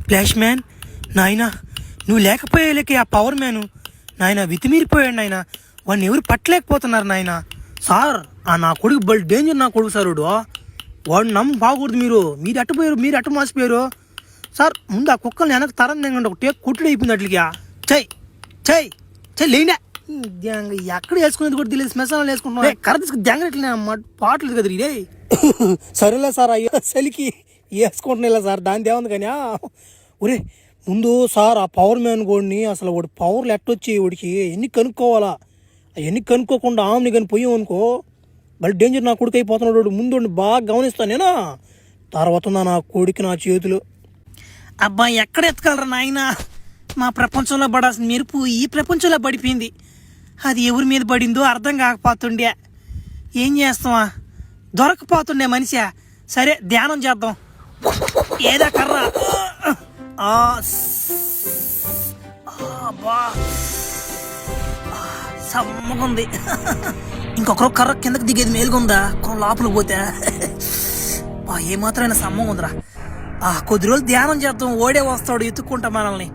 Flash man నాయన, నువ్వు లేకపోయేలేక ఆ పవర్ మ్యాను నాయన వితిమీరిపోయాడు నాయన. వాడిని ఎవరు పట్టలేకపోతున్నారు నాయన. సార్ ఆ నా కొడుకు బల్ డేంజర్ నా కొడుకు సార్. వాడు బాగకూడదు. మీరు అట్టుపోయారు, మీరు అట్టు మాసిపోయారు సార్. ముందు ఆ కుక్కల్ని వెనక్కి తరం తెంగండి. ఒక టేక్ కొట్టుడు అయిపోయింది అట్లకి. చై చై చై లేండా ఎక్కడ వేసుకునేది కూడా తెలియదు. శ్మశానాలు వేసుకుంటున్నా కరెక్ట్ తీసుకు దెంగట్లే పాటలేదు కదా ఇదే. సరేలే సార్, అయ్యో చలికి వేసుకుంటున్నా సార్, దాని దేవుంది కానీ. ఒరే ముందు సార్ ఆ పవర్ మ్యాన్ గోడిని అసలు వాడు పవర్లు ఎట్టొచ్చి వాడికి ఎన్ని కనుక్కోవాలా. అవన్నీ కనుక్కోకుండా ఆమెని కానీ పోయాం అనుకో మళ్ళీ డేంజర్ నా కొడుకు అయిపోతున్నాడు. ముందు బాగా గమనిస్తాను నేను. తర్వాత నా కొడుకు నా చేతులు. అబ్బా ఎక్కడ ఎత్తగలరా నాయన. మా ప్రపంచంలో పడాల్సిన మెరుపు ఈ ప్రపంచంలో పడిపోయింది. అది ఎవరి మీద పడిందో అర్థం కాకపోతుండే. ఏం చేస్తావా, దొరకపోతుండే మనిషి. సరే ధ్యానం చేద్దాం. ఏదా కర్ర సమ్మగుంది. ఇంకొకరు కర్ర కిందకి దిగేది మేలుగుందా, లోపలికి పోతే ఏమాత్రమైనా సమ్మగా ఉందిరా. కొద్ది రోజులు ధ్యానం చేద్దాం. ఓడే వస్తాడు ఎత్తుక్కుంటా మనల్ని.